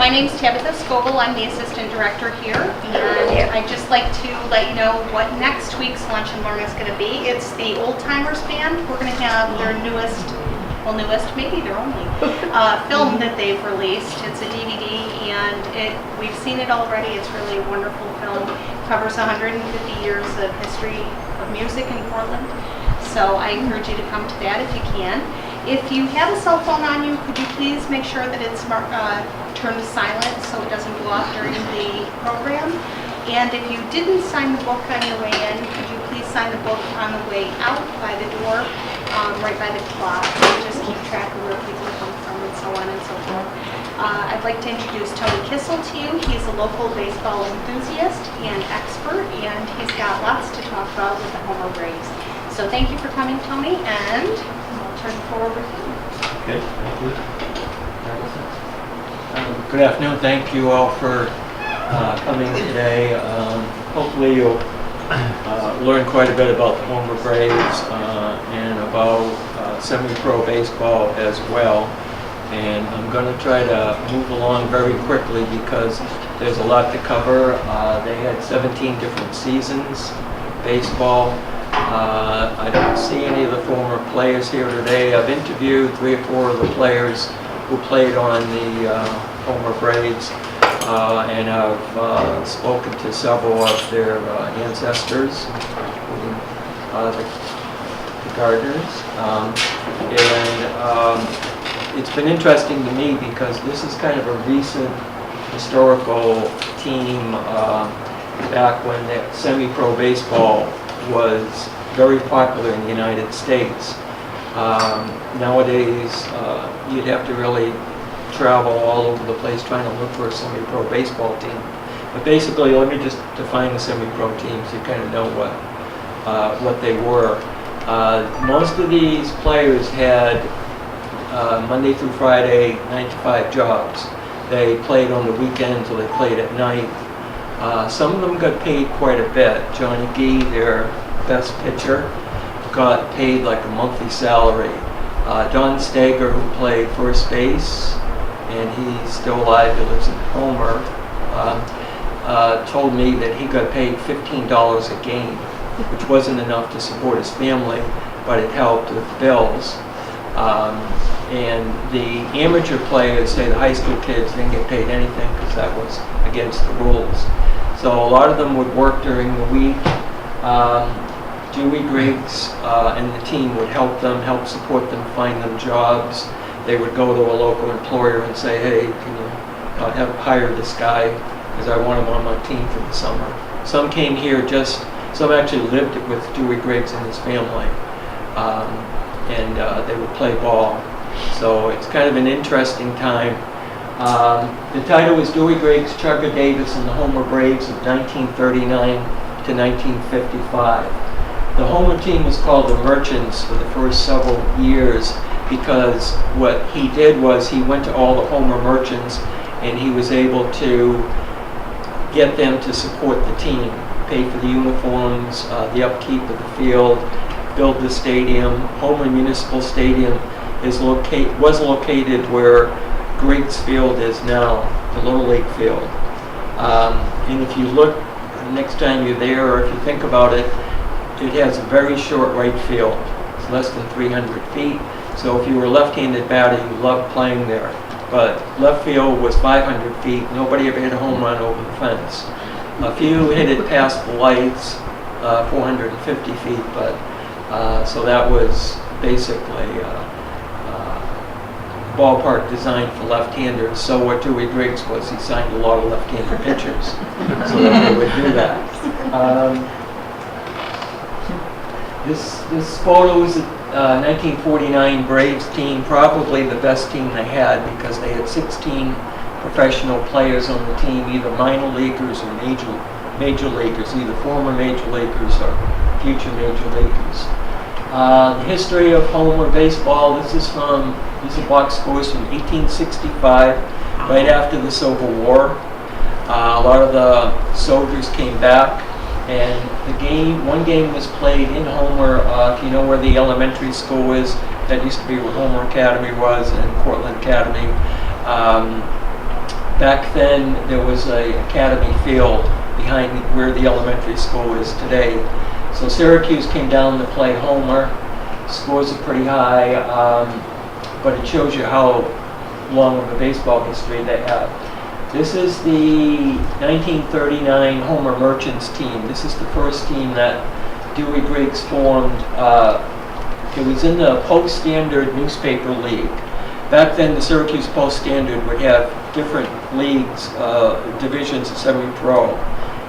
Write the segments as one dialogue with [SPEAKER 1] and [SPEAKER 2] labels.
[SPEAKER 1] My name's Tabitha Scoville. I'm the assistant director here, and I'd just like to let you know what next week's Lunch and Learn is going to be. It's the Old Timers Band. We're going to have their newest, maybe their only, film that they've released. It's a DVD, and we've seen it already. It's really a wonderful film. It covers 150 years of history of music in Portland. So I encourage you to come to that if you can. If you have a cell phone on you, could you please make sure that it's turned to silent so it doesn't go off during the program? And if you didn't sign the book on your way in, could you please sign the book on the way out by the door, right by the clock? Just keep track of where people come from and so on and so forth. I'd like to introduce Tony Kissel to you. He's a local baseball enthusiast and expert, and he's got lots to talk about with the Homer Braves. So thank you for coming, Tony, and I'll turn it forward with you.
[SPEAKER 2] Okay, thank you. Good afternoon. Thank you all for coming today. Hopefully you'll learn quite a bit about the Homer Braves and about semi-pro baseball as well. And I'm going to try to move along very quickly because there's a lot to cover. They had 17 different seasons, baseball. I don't see any of the former players here today. I've interviewed 3 or 4 of the players who played on the Homer Braves, and I've spoken to several of their ancestors, including the Gardners. It's been interesting to me because this is kind of a recent historical team back when the semi-pro baseball was very popular in the United States. Nowadays, you'd have to really travel all over the place trying to look for a semi-pro baseball team. But basically, let me just define the semi-pro teams so you kind of know what they were. Most of these players had Monday through Friday 9-to-5 jobs. They played on the weekends or they played at night. Some of them got paid quite a bit. Johnny Gee, their best pitcher, got paid like a monthly salary. Don Stager, who played first base, and he's still alive, he lives in Homer, told me that he got paid $15 a game, which wasn't enough to support his family, but it helped with the bills. And the amateur players, say the high school kids, didn't get paid anything because that was against the rules. So a lot of them would work during the week. Dewey Griggs and the team would help support them, find them jobs. They would go to a local employer and say, hey, can you hire this guy because I want him on my team for the summer. Some came here some actually lived with Dewey Griggs and his family. And they would play ball. So it's kind of an interesting time. The title is Dewey Griggs, Chugger Davis, and the Homer Braves of 1939 to 1955. The Homer team was called the Merchants for the first several years because what he did was he went to all the Homer Merchants and he was able to get them to support the team, pay for the uniforms, the upkeep of the field, build the stadium. Homer Municipal Stadium was located where Griggs Field is now, the Little League field. And if you look next time you're there, or if you think about it, it has a very short right field. It's less than 300 feet. So if you were a left-handed batter, you loved playing there. But left field was 500 feet. Nobody ever hit a home run over the fence. A few hit it past the lights, 450 feet, but so that was basically ballpark designed for left-handers. So what Dewey Griggs was, he signed a lot of left-handed pitchers so that they would do that. This photo is a 1949 Braves team, probably the best team they had because they had 16 professional players on the team, either minor leaguers or major leaguers, either former major leaguers or future major leaguers. The history of Homer baseball, these are box scores from 1865, right after the Civil War. A lot of the soldiers came back, and one game was played in Homer. If you know where the elementary school is, that used to be where Homer Academy was, and Cortland County. Back then, there was a academy field behind where the elementary school is today. So Syracuse came down to play Homer. Scores are pretty high, but it shows you how long of a baseball history they have. This is the 1939 Homer Merchants team. This is the first team that Dewey Griggs formed. It was in the Post-Standard newspaper league. Back then, the Syracuse Post-Standard would have different leagues, divisions of semi-pro.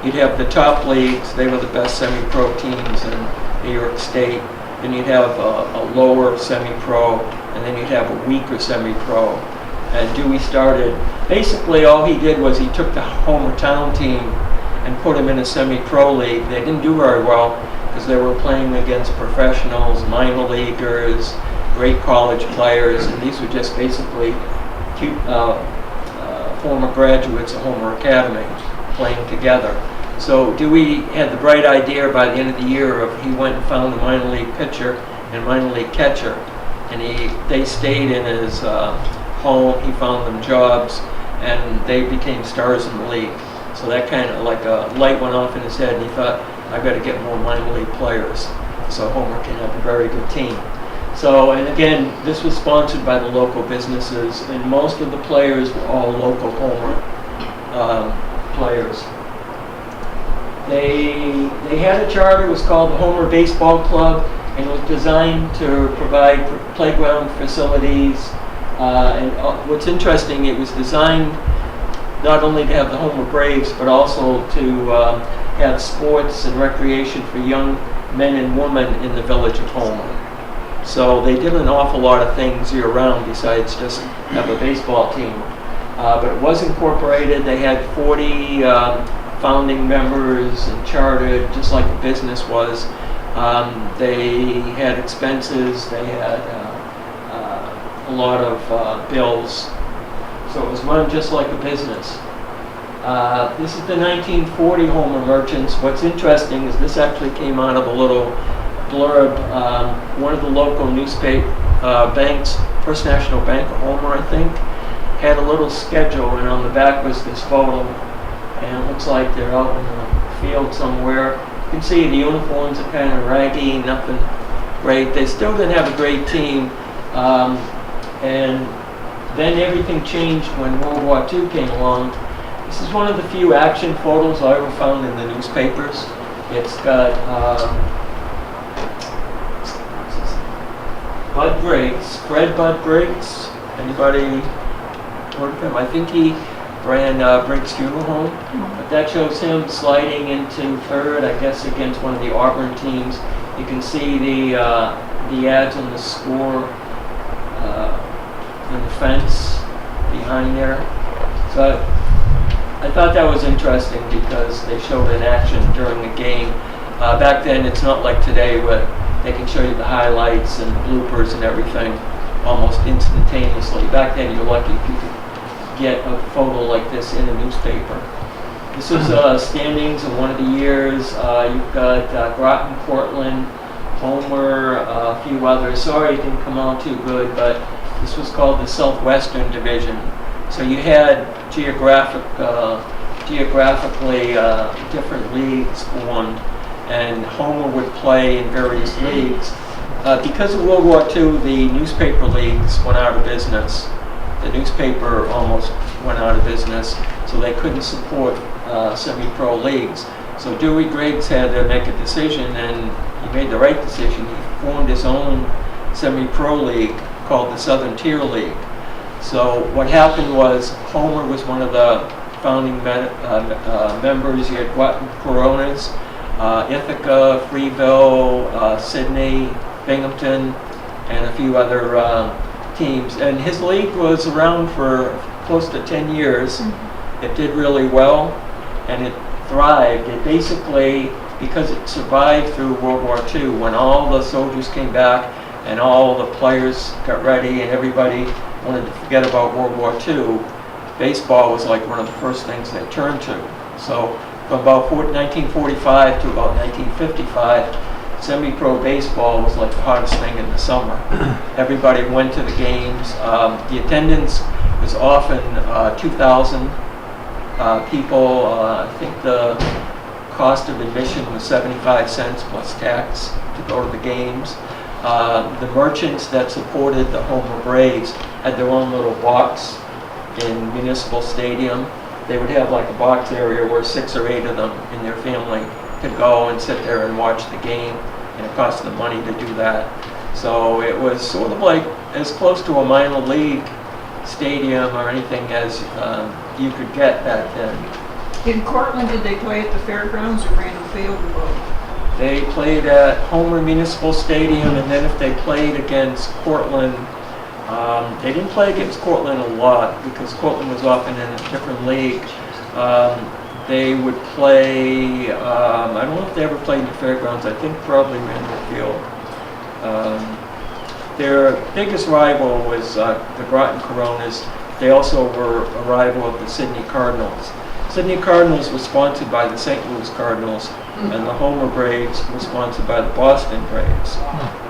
[SPEAKER 2] You'd have the top leagues, they were the best semi-pro teams in New York State. Then you'd have a lower semi-pro, and then you'd have a weaker semi-pro. And Dewey started, basically all he did was he took the Homer Town team and put them in a semi-pro league. They didn't do very well because they were playing against professionals, minor leaguers, great college players, and these were just basically former graduates of Homer Academy playing together. So Dewey had the bright idea by the end of the year he went and found a minor league pitcher and minor league catcher, and they stayed in his home. He found them jobs, and they became stars in the league. So that kind of like a light went off in his head, and he thought, I've got to get more minor league players so Homer can have a very good team. So, and again, this was sponsored by the local businesses, and most of the players were all local Homer players. They had a charter. It was called the Homer Baseball Club, and it was designed to provide playground facilities. And what's interesting, it was designed not only to have the Homer Braves, but also to have sports and recreation for young men and women in the village of Homer. So they did an awful lot of things year-round besides just have a baseball team. But it was incorporated. They had 40 founding members and chartered, just like a business was. They had expenses. They had a lot of bills. So it was run just like a business. This is the 1940 Homer Merchants. What's interesting is this actually came out of a little blurb. One of the local newspaper banks, First National Bank of Homer, I think, had a little schedule, and on the back was this photo, and it looks like they're out in the field somewhere. You can see the uniforms are kind of raggy, nothing great. They still didn't have a great team, and then everything changed when World War II came along. This is one of the few action photos I ever found in the newspapers. It's got Bud Briggs, Fred Bud Briggs. Anybody heard of him? I think he ran Briggs Funeral Home. But that shows him sliding into third, I guess, against one of the Auburn teams. You can see the ads on the score in the fence behind there. So I thought that was interesting because they showed an action during the game. Back then, it's not like today where they can show you the highlights and the bloopers and everything almost instantaneously. Back then, you're lucky if you could get a photo like this in a newspaper. This is standings of one of the years. You've got Groton, Cortland, Homer, a few others. Sorry it didn't come out too good, but this was called the Southwestern Division. So you had geographically different leagues formed, and Homer would play in various leagues. Because of World War II, the newspaper leagues went out of business. The newspaper almost went out of business, so they couldn't support semi-pro leagues. So Dewey Griggs had to make a decision, and he made the right decision. He formed his own semi-pro league called the Southern Tier League. So what happened was Homer was one of the founding members. You had Groton Coronas, Ithaca, Freeville, Sydney, Binghamton, and a few other teams. And his league was around for close to 10 years. Mm-hmm. It did really well, and it thrived. It basically, because it survived through World War II, when all the soldiers came back and all the players got ready and everybody wanted to forget about World War II, baseball was like one of the first things they turned to. So from about 1945 to about 1955, semi-pro baseball was like the hottest thing in the summer. Everybody went to the games. The attendance was often 2,000 people. I think the cost of admission was 75 cents plus tax to go to the games. The merchants that supported the Homer Braves had their own little box in Municipal Stadium. They would have like a box area where 6 or 8 of them in their family could go and sit there and watch the game, and it cost them money to do that. So it was sort of like as close to a minor league stadium or anything as you could get back then.
[SPEAKER 3] In Cortland, did they play at the fairgrounds or random field or both?
[SPEAKER 2] They played at Homer Municipal Stadium, and then if they played against Cortland, they didn't play against Cortland a lot because Cortland was often in a different league. They would play, I don't know if they ever played in the fairgrounds, I think probably Randall Field. Their biggest rival was the Groton Coronas. They also were a rival of the Sydney Cardinals. Sydney Cardinals was sponsored by the St. Louis Cardinals, and the Homer Braves were sponsored by the Boston Braves.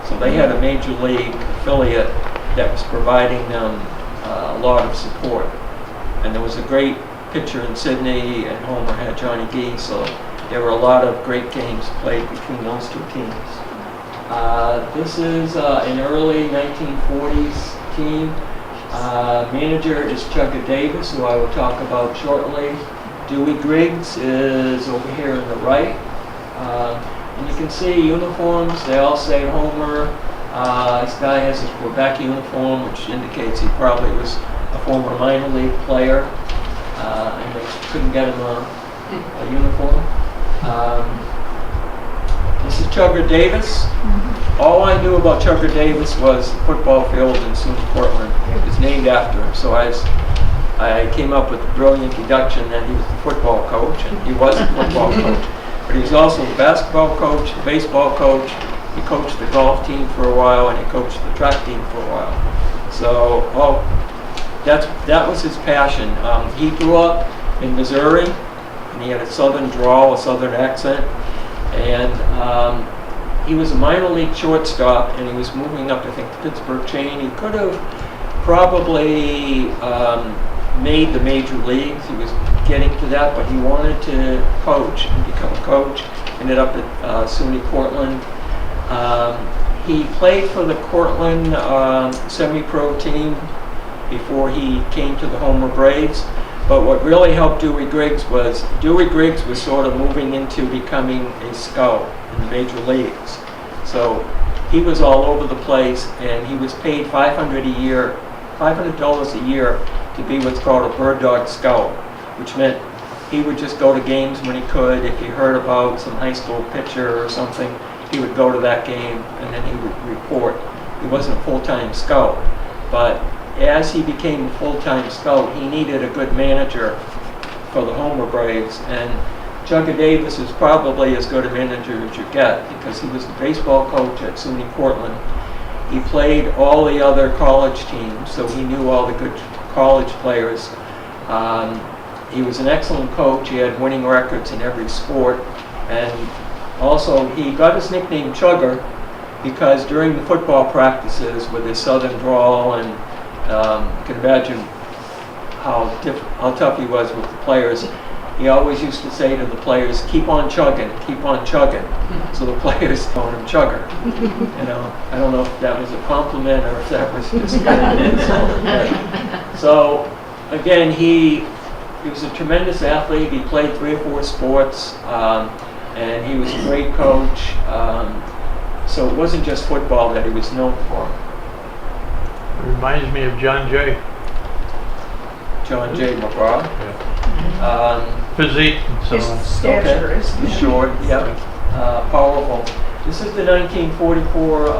[SPEAKER 2] So they had a major league affiliate that was providing them a lot of support. And there was a great pitcher in Sydney, and Homer had Johnny Gee, so there were a lot of great games played between those two teams. This is an early 1940s team. Manager is Chugger Davis, who I will talk about shortly. Dewey Griggs is over here on the right. And you can see uniforms, they all say Homer. This guy has his Quebec uniform, which indicates he probably was a former minor league player, and they couldn't get him a uniform. This is Chugger Davis. All I knew about Chugger Davis was the football field in SUNY Cortland. It was named after him, so I came up with the brilliant deduction that he was the football coach, and he was a football coach. But he was also the basketball coach, the baseball coach. He coached the golf team for a while, and he coached the track team for a while. So, that was his passion. He grew up in Missouri, and he had a southern drawl, a southern accent, and he was a minor league shortstop, and he was moving up, I think, the Pittsburgh chain. He could have probably made the major leagues. He was getting to that, but he wanted to coach and become a coach. Ended up at SUNY Cortland. He played for the Cortland semi-pro team before he came to the Homer Braves. But what really helped Dewey Griggs was sort of moving into becoming a scout in the major leagues. So he was all over the place, and he was paid $500 a year to be what's called a bird dog scout, which meant he would just go to games when he could. If he heard about some high school pitcher or something, he would go to that game, and then he would report. He wasn't a full-time scout, but as he became a full-time scout, he needed a good manager for the Homer Braves, and Chugger Davis is probably as good a manager as you get because he was the baseball coach at SUNY Cortland. He played all the other college teams, so he knew all the good college players. He was an excellent coach. He had winning records in every sport, and also he got his nickname Chugger because during the football practices with his southern drawl, and you can imagine how tough he was with the players, he always used to say to the players, keep on chugging, keep on chugging. So the players called him Chugger. You know, I don't know if that was a compliment or if that was just kind of an insult. So again, he was a tremendous athlete. He played 3 or 4 sports, and he was a great coach. So it wasn't just football that he was known for.
[SPEAKER 4] It reminds me of John Jay.
[SPEAKER 2] John J. McGraw.
[SPEAKER 4] Yeah. Physique and so
[SPEAKER 3] His
[SPEAKER 4] on.
[SPEAKER 3] stature is
[SPEAKER 2] Short, yep. Powerful. This is the 1944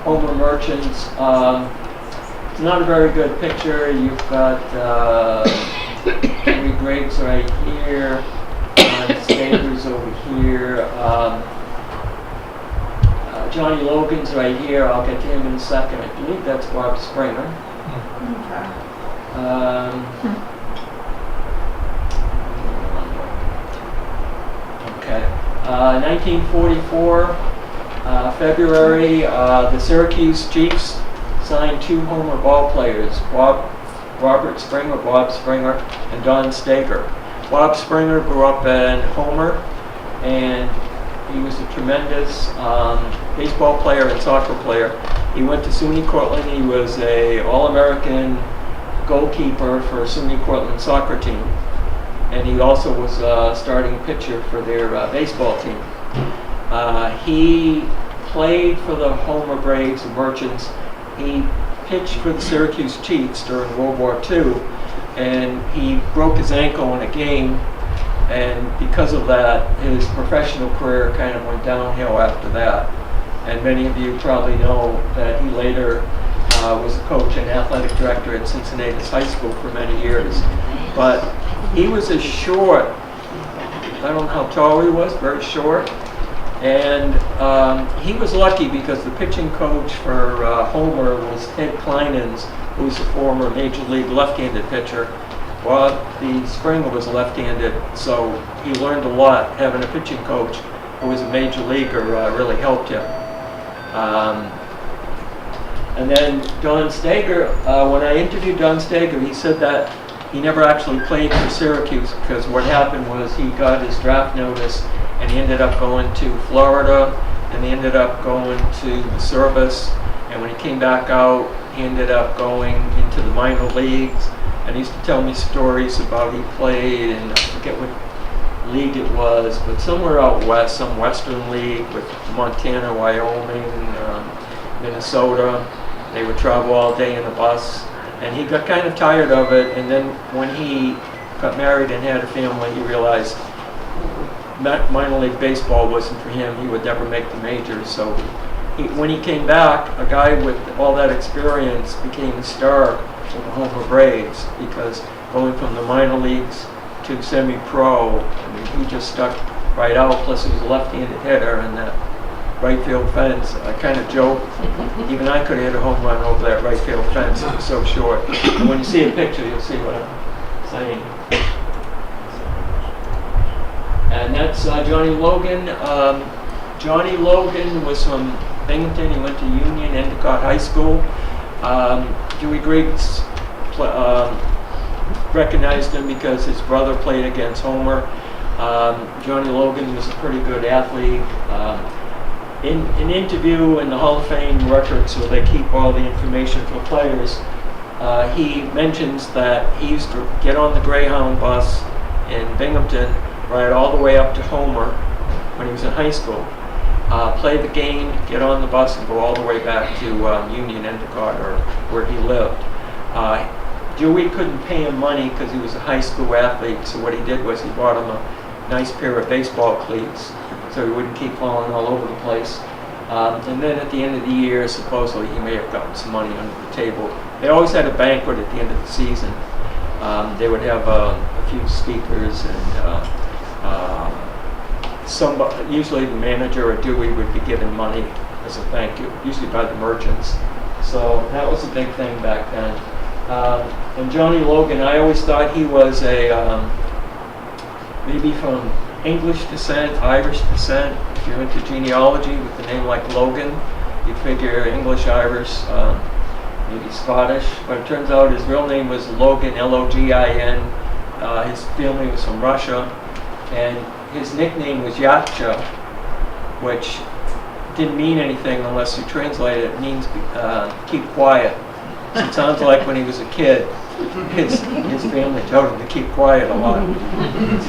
[SPEAKER 2] Homer Merchants. It's not a very good picture. You've got Dewey Griggs right here, Stevans over here. Johnny Logan's right here. I'll get to him in a second. I believe that's Bob Springer. Okay. 1944, February, the Syracuse Chiefs signed 2 Homer ball players, Bob Robert Springer, Bob Springer, and Don Stager. Bob Springer grew up in Homer, and he was a tremendous baseball player and soccer player. He went to SUNY Cortland. He was a All-American goalkeeper for SUNY Cortland soccer team, and he also was a starting pitcher for their baseball team. He played for the Homer Braves, the Merchants. He pitched for the Syracuse Chiefs during World War II, and he broke his ankle in a game, and because of that, his professional career kind of went downhill after that. And many of you probably know that he later was a coach and athletic director at Cincinnati High School for many years. But he was a short, I don't know how tall he was, very short. And he was lucky because the pitching coach for Homer was Ted Kleinens, who was a former Major League left-handed pitcher. Well, the Springer was left-handed, so he learned a lot. Having a pitching coach who was a major leaguer really helped him. And then Don Stager, when I interviewed Don Stager, he said that he never actually played for Syracuse because what happened was he got his draft notice and he ended up going to Florida, and he ended up going to the service, and when he came back out, he ended up going into the minor leagues, and he used to tell me stories about he played, and I forget what league it was, but somewhere out west, some western league with Montana, Wyoming, Minnesota. They would travel all day in a bus, and he got kind of tired of it, and then when he got married and had a family, he realized minor league baseball wasn't for him. He would never make the majors. So when he came back, a guy with all that experience became a star for the Homer Braves, because going from the minor leagues to semi-pro, I mean, he just stuck right out. Plus he was a left-handed hitter, and that right field fence, I kind of joke, even I could have hit a home run over that right field fence. It was so short. And when you see a picture, you'll see what I'm saying. And that's Johnny Logan. Johnny Logan was from Binghamton. He went to Union Endicott High School. Dewey Griggs recognized him because his brother played against Homer. Johnny Logan was a pretty good athlete. In an interview in the Hall of Fame records, so they keep all the information for players, he mentions that he used to get on the Greyhound bus in Binghamton, ride all the way up to Homer when he was in high school, play the game, get on the bus, and go all the way back to Union Endicott, or where he lived. Dewey couldn't pay him money because he was a high school athlete, so what he did was he bought him a nice pair of baseball cleats so he wouldn't keep falling all over the place. And then at the end of the year, supposedly he may have gotten some money under the table. They always had a banquet at the end of the season. They would have a few speakers, and usually the manager or Dewey would be given money as a thank you, usually by the Merchants. So that was a big thing back then. And Johnny Logan, I always thought he was a maybe from English descent, Irish descent. If you're into genealogy with a name like Logan, you'd figure English, Irish, maybe Scottish. But it turns out his real name was Logan, L-O-G-I-N. His family was from Russia, and his nickname was Yacha, which didn't mean anything unless you translate it. It means keep quiet. So it sounds like when he was a kid, his family told him to keep quiet a lot.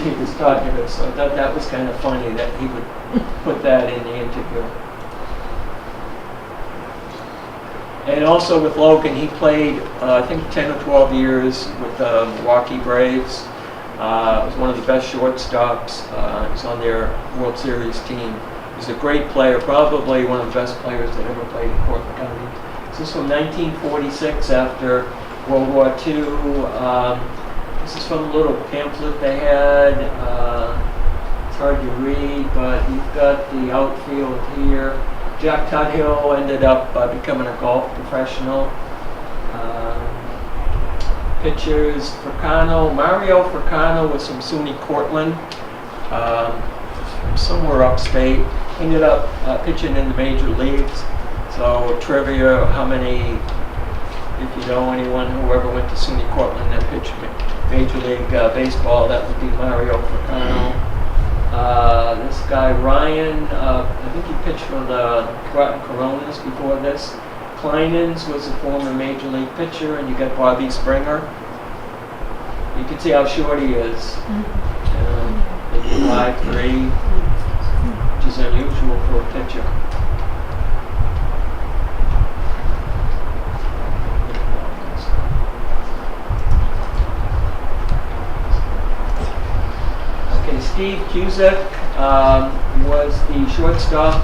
[SPEAKER 2] He was talkative, so I thought that was kind of funny that he would put that in the interview. And also with Logan, he played, I think, 10 or 12 years with the Milwaukee Braves. Was one of the best shortstops. He was on their World Series team. He was a great player, probably one of the best players that ever played in Cortland County. This is from 1946, after World War II. This is from a little pamphlet they had. It's hard to read, but you've got the outfield here. Jack Tuthill ended up becoming a golf professional. Pitchers, Fricano. Mario Fricano was from SUNY Cortland, from somewhere upstate. Ended up pitching in the major leagues. So trivia, how many if you know anyone who ever went to SUNY Cortland that pitched Major League Baseball, that would be Mario Fricano. This guy Ryan, I think he pitched for the Groton Coronas before this. Kleinens was a former Major League pitcher, and you got Bobby Springer. You can see how short he is. Maybe 5'3", which is unusual for a pitcher. Okay, Steve Cusack was the shortstop.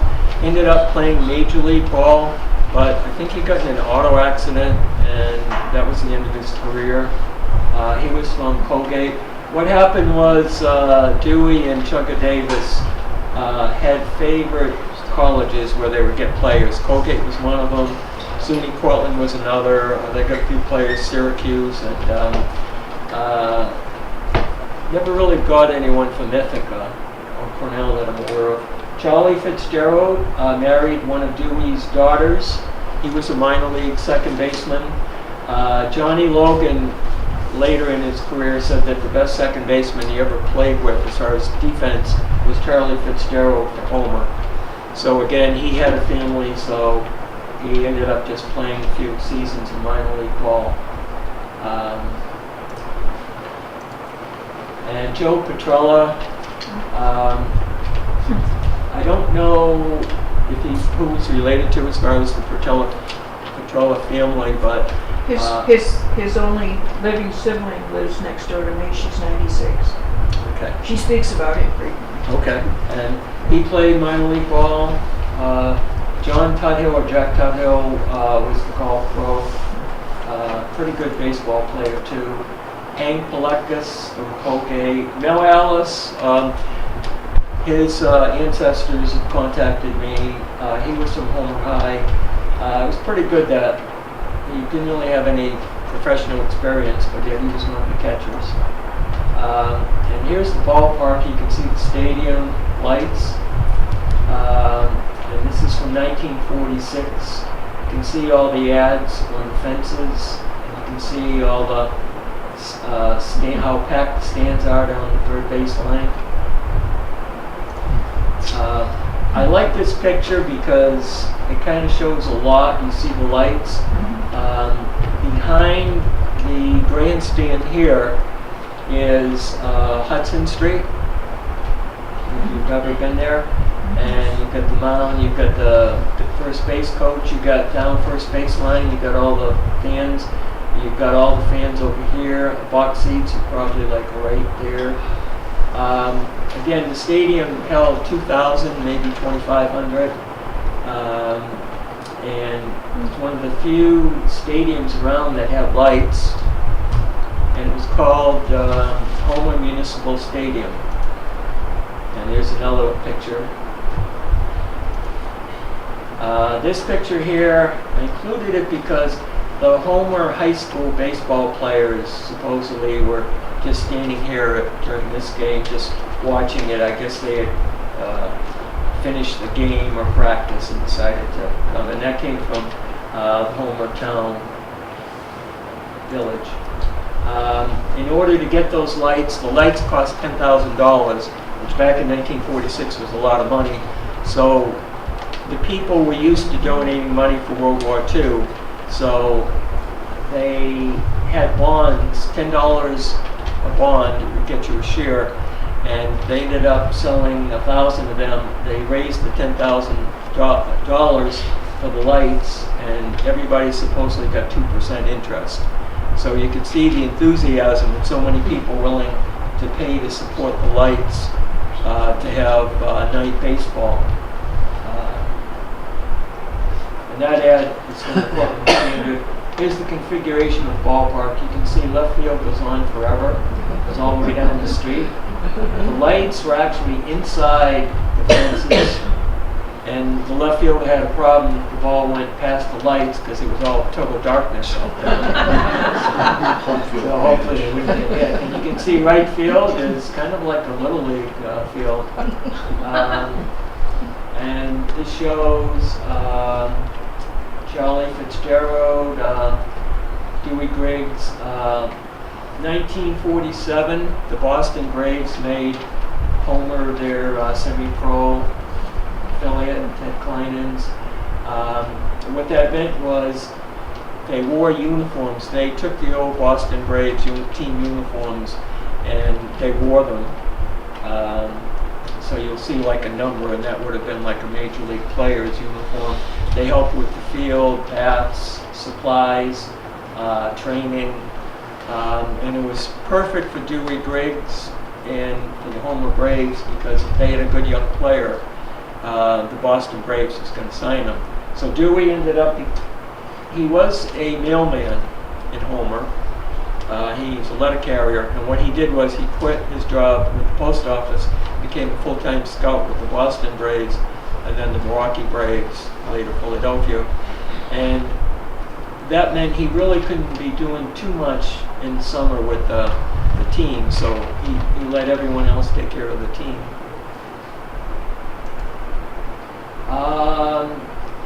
[SPEAKER 2] Ended up playing Major League ball, but I think he got in an auto accident, and that was the end of his career. He was from Colgate. What happened was Dewey and Chugger Davis had favorite colleges where they would get players. Colgate was one of them. SUNY Cortland was another. They got a few players, Syracuse, and never really got anyone from Ithaca or Cornell that I'm aware of. Charlie Fitzgerald married one of Dewey's daughters. He was a minor league second baseman. Johnny Logan, later in his career, said that the best second baseman he ever played with as far as defense was Charlie Fitzgerald for Homer. So again, he had a family, so he ended up just playing a few seasons in minor league ball. And Joe Petrella, I don't know if who was related to as far as the Petrella family, but
[SPEAKER 3] His only living sibling lives next door to me. She's 96.
[SPEAKER 2] okay.
[SPEAKER 3] She speaks about it frequently.
[SPEAKER 2] Okay, and he played minor league ball. John Tuthill, or Jack Tuthill, was the golf pro. Pretty good baseball player too. Hank Palekis from Colgate. Mel Alice, his ancestors have contacted me. He was from Homer High. It was pretty good that he didn't really have any professional experience, but yet he was one of the catchers. And here's the ballpark. You can see the stadium lights. And this is from 1946. You can see all the ads on the fences. And you can see all the how packed the stands are down the third baseline. I like this picture because it kind of shows a lot. You see the lights. Behind the grandstand here is Hudson Street, if you've ever been there. And you've got the mound, you've got the first base coach, you've got down first baseline, you've got all the fans, you've got all the fans over here. The box seats are probably like right there. Again, the stadium held 2,000, maybe 2,500. And it's one of the few stadiums around that have lights, and it was called Homeland Municipal Stadium. And there's another picture. This picture here, I included it because the Homer High School baseball players supposedly were just standing here during this game, just watching it. I guess they had finished the game or practice and decided to come. And that came from Homer Town Village. In order to get those lights, the lights cost $10,000, which back in 1946 was a lot of money. So the people were used to donating money for World War II. So they had bonds, $10 a bond would get you a share. And they ended up selling 1,000 of them. They raised the $10,000 for the lights, and everybody supposedly got 2% interest. So you could see the enthusiasm of so many people willing to pay to support the lights to have night baseball. And that ad is from the Cortland Standard. Here's the configuration of the ballpark. You can see left field goes on forever. It goes all the way down the street. The lights were actually inside the fences, and the left field had a problem if the ball went past the lights because it was all total darkness out there. So hopefully it wouldn't get hit. And you can see right field is kind of like a Little League field. And this shows Charlie Fitzgerald. Dewey Griggs. 1947, the Boston Braves made Homer their semi-pro affiliate, Ted Kleinen's. What that meant was they wore uniforms. They took the old Boston Braves team uniforms and they wore them. So you'll see like a number, and that would have been like a major league player's uniform. They helped with the field, bats, supplies, training, and it was perfect for Dewey Griggs and for the Homer Braves because if they had a good young player, the Boston Braves was going to sign him. So Dewey ended up, he was a mailman in Homer. He was a letter carrier, and what he did was he quit his job with the post office, became a full-time scout with the Boston Braves, and then the Milwaukee Braves, later Philadelphia. And that meant he really couldn't be doing too much in summer with the team, so he let everyone else take care of the team.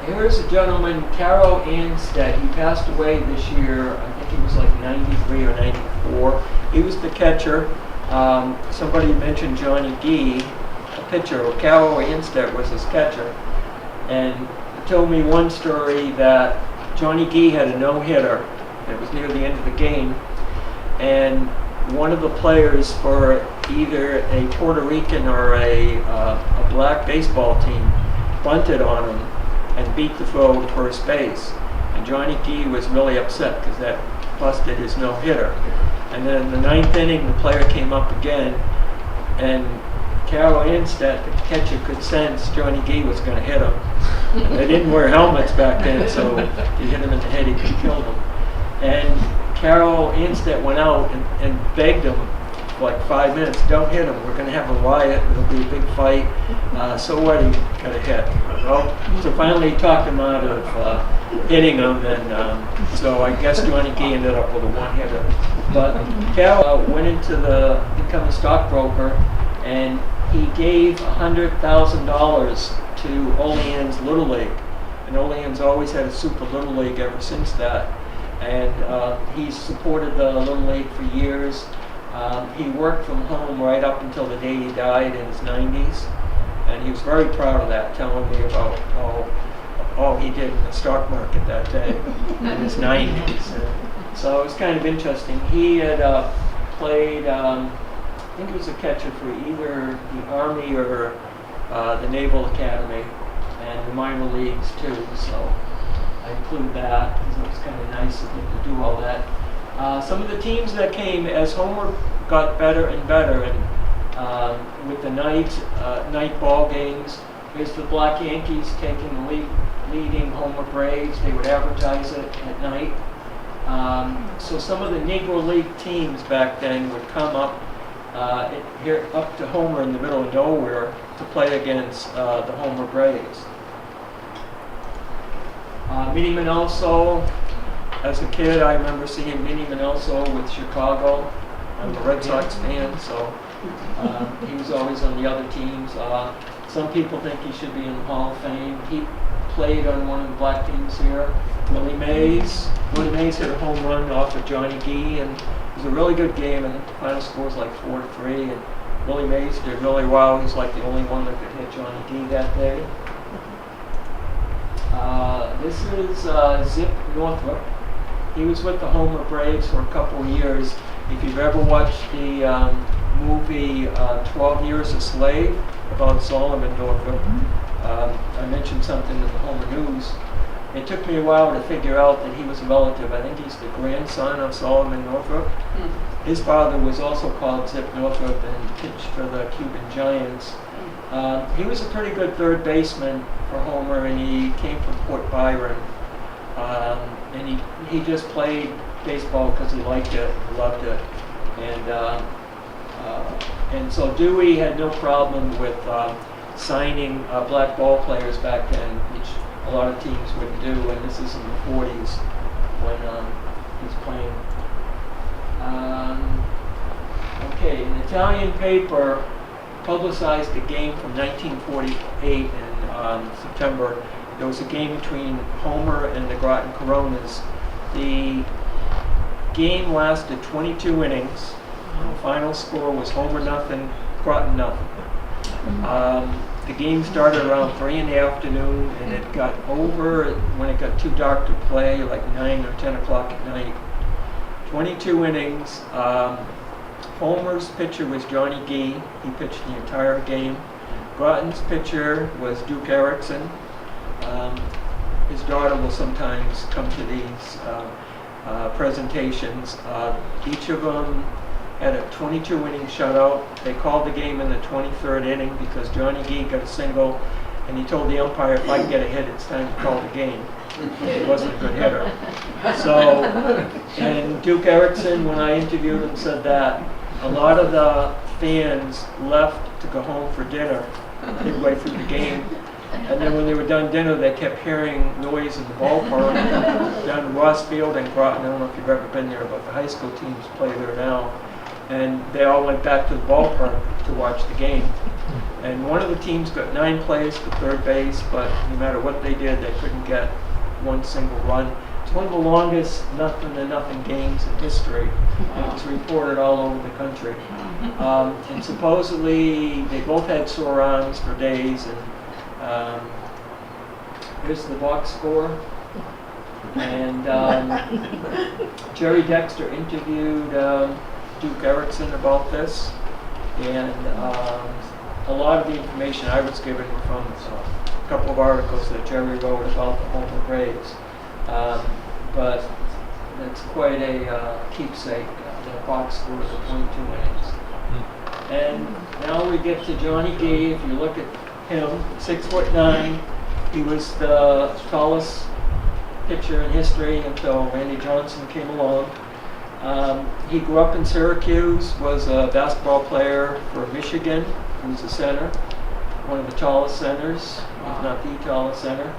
[SPEAKER 2] Here's a gentleman, Carol Anstead. He passed away this year. I think he was like 93 or 94. He was the catcher. Somebody mentioned Johnny Gee, a pitcher. Well, Carol Anstead was his catcher. And he told me one story that Johnny Gee had a no-hitter. It was near the end of the game. And one of the players for either a Puerto Rican or a black baseball team bunted on him and beat the throw to first base. And Johnny Gee was really upset because that busted his no-hitter. And then in the ninth inning, the player came up again, and Carol Anstead, the catcher, could sense Johnny Gee was going to hit him. And they didn't wear helmets back then, so if you hit him in the head, he could kill him. And Carol Anstead went out and begged him for like 5 minutes, don't hit him, we're going to have a riot, it'll be a big fight. So what, he got a hit. Well, so finally he talked him out of hitting him, and so I guess Johnny Gee ended up with a one-hitter. But Carol went into become a stockbroker, and he gave $100,000 to Olean's Little League. And Olean's always had a super Little League ever since that. And he's supported the Little League for years. He worked from home right up until the day he died in his 90s. And he was very proud of that, telling me about all he did in the stock market that day in his 90s. And so it was kind of interesting. He had played, I think he was a catcher for either the Army or the Naval Academy and the minor leagues too. So I include that because it was kind of nice of him to do all that. Some of the teams that came as Homer got better and better, and with the night ball games, here's the Black Yankees taking the leading Homer Braves. They would advertise it at night. So some of the Negro League teams back then would come up here up to Homer in the middle of nowhere to play against the Homer Braves. Minnie Manelso, as a kid, I remember seeing Minnie Manelso with Chicago. I'm a Red Sox fan, so he was always on the other teams. Some people think he should be in the Hall of Fame. He played on one of the black teams here. Willie Mays hit a home run off of Johnny Gee, and it was a really good game, and the final score was like 4-3, and Willie Mays did really well. He's like the only one that could hit Johnny Gee that day. This is Zip Northrop. He was with the Homer Braves for a couple of years. If you've ever watched the movie 12 Years a Slave about Solomon Northrop, I mentioned something in the Homer News. It took me a while to figure out that he was a relative. I think he's the grandson of Solomon Northrop. His father was also called Zip Northrop and pitched for the Cuban Giants. He was a pretty good third baseman for Homer, and he came from Port Byron. And he just played baseball because he liked it, he loved it. And so Dewey had no problem with signing black ball players back then, which a lot of teams wouldn't do, and this is in the 40s when he's playing. Okay, an Italian paper publicized a game from 1948 in September. There was a game between Homer and the Groton Coronas. The game lasted 22 innings. The final score was Homer nothing, Groton nothing. The game started around 3 in the afternoon, and it got over when it got too dark to play, like 9 or 10 o'clock at night. 22 innings. Homer's pitcher was Johnny Gee. He pitched the entire game. Groton's pitcher was Duke Erickson. His daughter will sometimes come to these presentations. Each of them had a 22-inning shutout. They called the game in the 23rd inning because Johnny Gee got a single, and he told the umpire, if I can get a hit, it's time to call the game. He wasn't a good hitter. So, and Duke Erickson, when I interviewed him, said that a lot of the fans left to go home for dinner midway through the game. And then when they were done dinner, they kept hearing noise in the ballpark down in Ross Field and Groton. I don't know if you've ever been there, but the high school teams play there now. And they all went back to the ballpark to watch the game. And one of the teams got 9 plays to third base, but no matter what they did, they couldn't get one single run. It's one of the longest nothing games in history, and it was reported all over the country. And supposedly they both had sore arms for days. And here's the box score. And Jerry Dexter interviewed Duke Erickson about this, and a lot of the information I was given were from a couple of articles that Jerry wrote about the Homer Braves. But that's quite a keepsake, the box score of 22 innings. And now we get to Johnny Gee. If you look at him, 6'9". He was the tallest pitcher in history until Manny Johnson came along. He grew up in Syracuse, was a basketball player for Michigan. He was a center, one of the tallest centers, if not the tallest center.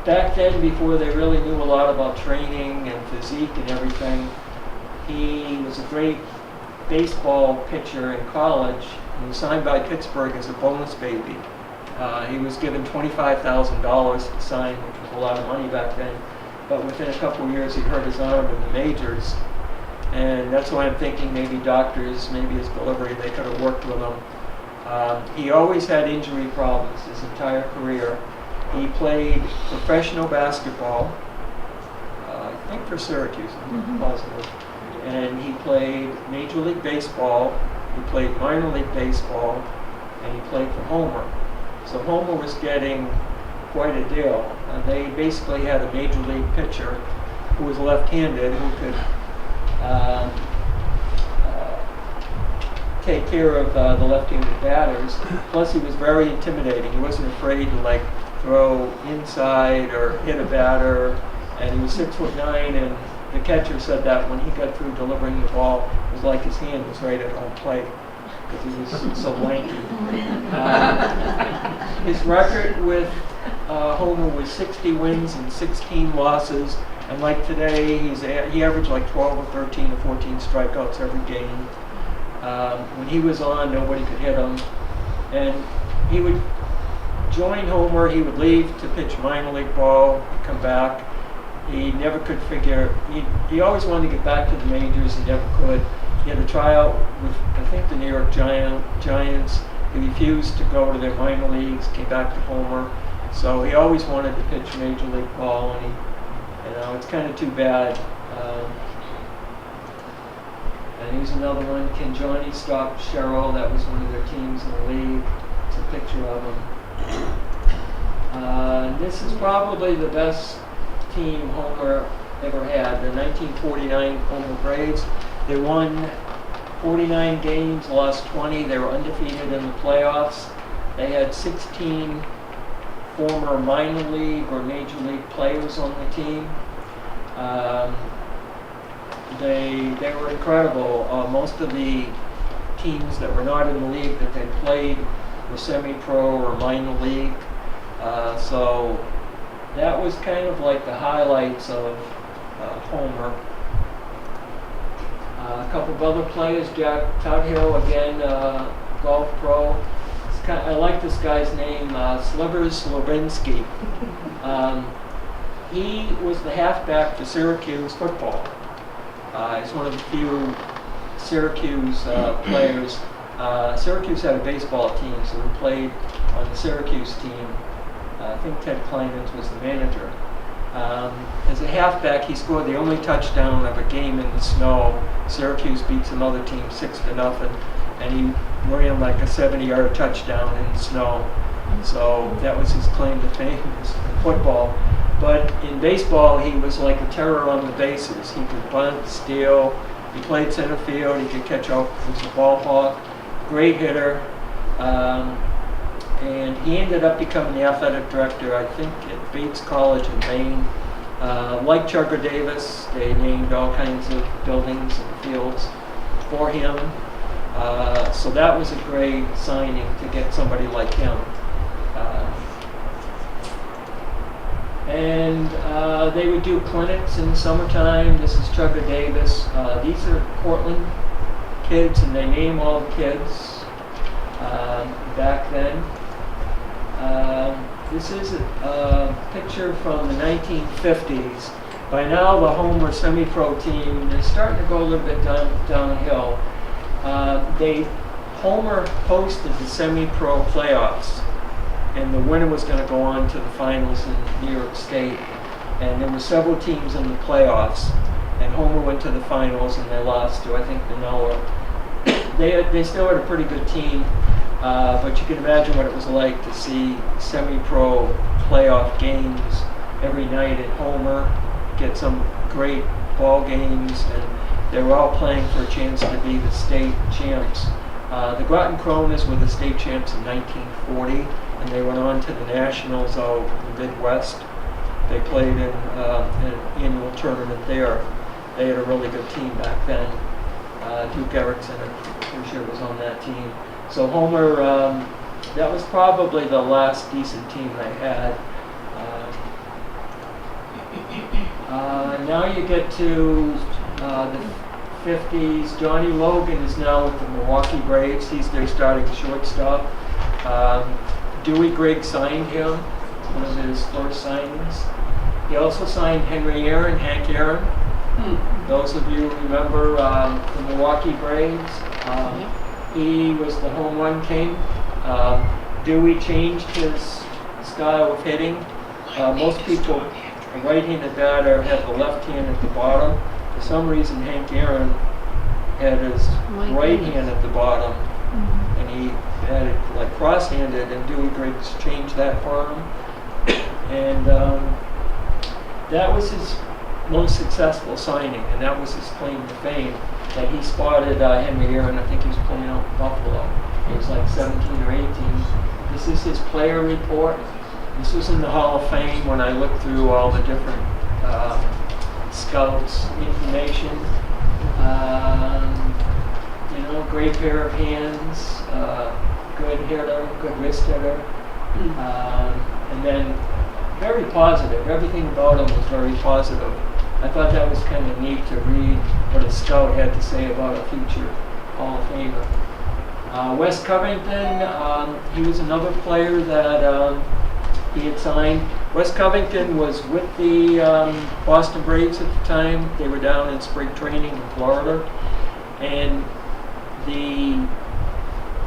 [SPEAKER 2] Back then, before they really knew a lot about training and physique and everything, he was a great baseball pitcher in college. He was signed by Pittsburgh as a bonus baby. He was given $25,000 to sign, which was a lot of money back then. But within a couple of years, he hurt his arm in the majors. And that's why I'm thinking maybe doctors, maybe his delivery, they could have worked with him. He always had injury problems his entire career. He played professional basketball, I think for Syracuse, I'm not positive. And he played Major League Baseball, he played minor league baseball, and he played for Homer. So Homer was getting quite a deal. They basically had a major league pitcher who was left-handed who could take care of the left-handed batters. Plus, he was very intimidating. He wasn't afraid to throw inside or hit a batter. And he was 6'9", and the catcher said that when he got through delivering the ball, it was like his hand was right at home plate because he was so lanky. His record with Homer was 60 wins and 16 losses, and like today, he averaged like 12 or 13 or 14 strikeouts every game. When he was on, nobody could hit him, and he would join Homer. He would leave to pitch minor league ball, come back. He never could figure. He always wanted to get back to the majors. He never could. He had a tryout with I think the New York Giants. He refused to go to their minor leagues. Came back to Homer. So he always wanted to pitch major league ball, and it's kind of too bad. And here's another one. Can Johnny stop Cheryl? That was one of their teams in the league. It's a picture of him. This is probably the best team Homer ever had. The 1949 Homer Braves. They won 49 games, lost 20. They were undefeated in the playoffs. They had 16 former minor league or major league players on the team. They were incredible. Most of the teams that were not in the league that they played were semi-pro or minor league. So that was kind of like the highlights of Homer. A couple of other players, Jack Tudhill, again, golf pro. I like this guy's name, Slivers Slavinsky. he was the halfback for Syracuse football. He's one of the few Syracuse players. Syracuse had a baseball team, so he played on the Syracuse team. I think Ted Kleinens was the manager. As a halfback, he scored the only touchdown of a game in the snow. Syracuse beat some other team 6-0, and he ran like a 70-yard touchdown in the snow. So that was his claim to fame in football. But in baseball, he was like a terror on the bases. He could bunt, steal. He played center field. He could catch off. He was a ball hawk. Great hitter. And he ended up becoming the athletic director, I think, at Bates College in Maine. Like Chugger Davis, they named all kinds of buildings and fields for him. So that was a great signing to get somebody like him. And they would do clinics in the summertime. This is Chugger Davis. These are Cortland kids, and they name all the kids back then. This is a picture from the 1950s. By now, the Homer semi-pro team is starting to go a little bit downhill. Homer hosted the semi-pro playoffs, and the winner was going to go on to the finals in New York State. And there were several teams in the playoffs, and Homer went to the finals, and they lost to, I think, Manoa. They still had a pretty good team. But you can imagine what it was like to see semi-pro playoff games every night at Homer, get some great ball games, and they were all playing for a chance to be the state champs. The Groton Croners were the state champs in 1940, and they went on to the Nationals out in the Midwest. They played in an annual tournament there. They had a really good team back then. Duke Erickson, I'm sure, was on that team. So Homer, that was probably the last decent team they had. Now you get to the 50s. Johnny Logan is now with the Milwaukee Braves. He's their starting shortstop. Dewey Griggs signed him, one of his first signings. He also signed Hank Aaron. Those of you who remember the Milwaukee Braves. He was the home run king. Dewey changed his style of hitting. Most people, a right-handed batter, had the left hand at the bottom. For some reason, Hank Aaron had his right hand at the bottom, and he had it like cross-handed, and Dewey Griggs changed that for him. And that was his most successful signing, and that was his claim to fame. That he spotted Henry Aaron. I think he was playing out in Buffalo. He was like 17 or 18. This is his player report. This was in the Hall of Fame when I looked through all the different scouts' information. Great pair of hands, good hitter, good wrist hitter, and then very positive. Everything about him was very positive. I thought that was kind of neat to read what a scout had to say about a future Hall of Famer. Wes Covington, he was another player that he had signed. Wes Covington was with the Boston Braves at the time. They were down in spring training in Florida. And the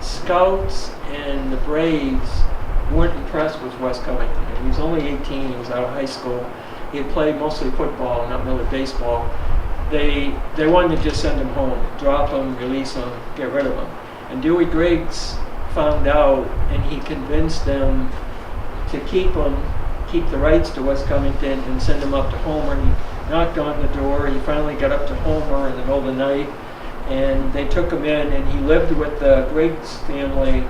[SPEAKER 2] scouts and the Braves weren't impressed with Wes Covington. He was only 18, he was out of high school. He had played mostly football, not really baseball. They wanted to just send him home, drop him, release him, get rid of him. And Dewey Griggs found out, and he convinced them to keep the rights to Wes Covington and send him up to Homer. He knocked on the door. He finally got up to Homer in the middle of the night, and they took him in, and he lived with the Griggs family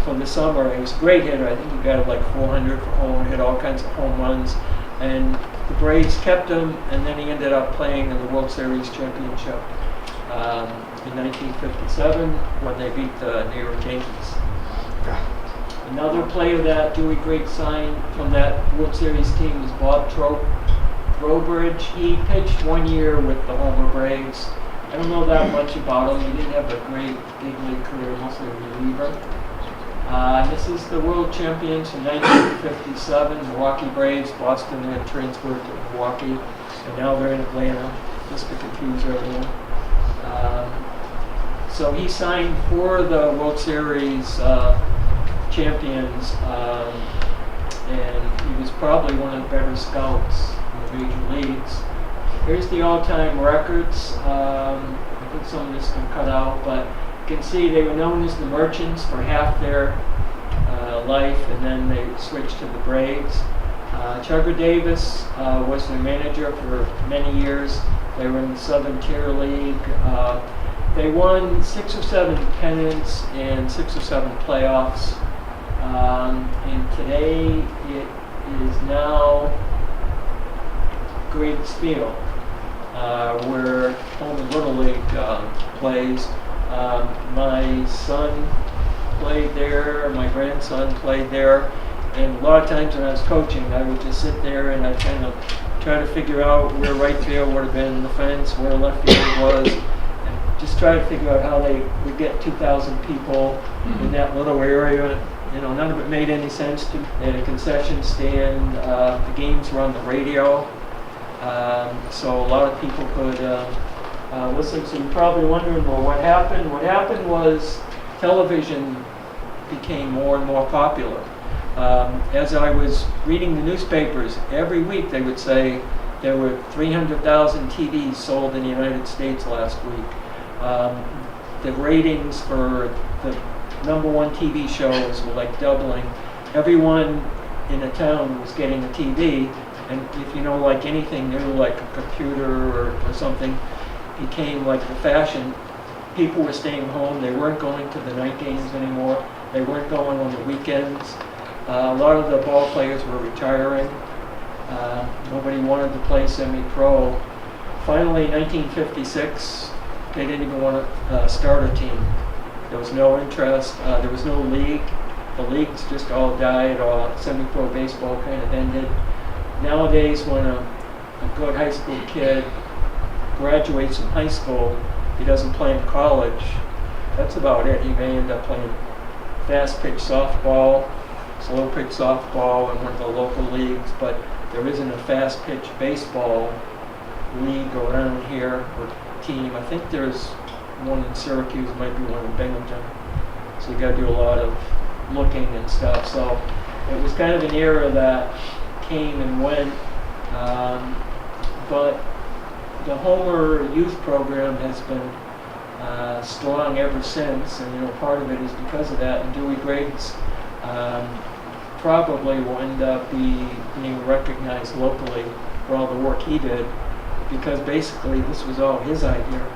[SPEAKER 2] for the summer. He was a great hitter. I think he got like 400 for Homer, hit all kinds of home runs. And the Braves kept him, and then he ended up playing in the World Series championship in 1957 when they beat the New York Yankees. Another player that Dewey Griggs signed from that World Series team was Bob Trowbridge. He pitched 1 year with the Homer Braves. I don't know that much about him. He didn't have a great big league career, mostly a reliever. This is the world champions from 1957, Milwaukee Braves. Boston had transferred to Milwaukee, and now they're in Atlanta, just to confuse everyone. So he signed for the World Series champions, and he was probably one of the better scouts in the major leagues. Here's the all-time records. I think some of this can cut out, but you can see they were known as the Merchants for half their life, and then they switched to the Braves. Chugger Davis was their manager for many years. They were in the Southern Tier League. They won 6 or 7 pennants and 6 or 7 playoffs. And today it is now Griggs Field, where Homeland Little League plays. My son played there, my grandson played there, and a lot of times when I was coaching, I would just sit there and I'd kind of try to figure out where right field would have been the fence, where left field was, and just try to figure out how they would get 2,000 people in that little area. You know, none of it made any sense to me. They had a concession stand, the games were on the radio, so a lot of people could listen. So you're probably wondering, well, what happened? What happened was television became more and more popular. As I was reading the newspapers, every week they would say there were 300,000 TVs sold in the United States last week. The ratings for the #1 TV shows were like doubling. Everyone in a town was getting a TV, and if you know, like anything new, like a computer or something, became like the fashion. People were staying home. They weren't going to the night games anymore. They weren't going on the weekends. A lot of the ball players were retiring. Nobody wanted to play semi-pro. Finally, in 1956, they didn't even want to start a team. There was no interest. There was no league. The leagues just all died. Semi-pro baseball kind of ended. Nowadays, when a good high school kid graduates from high school, he doesn't play in college. That's about it. He may end up playing fast pitch softball, slow pitch softball in one of the local leagues, but there isn't a fast pitch baseball league around here or team. I think there's one in Syracuse, might be one in Binghamton. So you got to do a lot of looking and stuff. So it was kind of an era that came and went, but the Homer Youth Program has been strong ever since, and part of it is because of that. And Dewey Griggs probably will end up being recognized locally for all the work he did, because basically this was all his idea.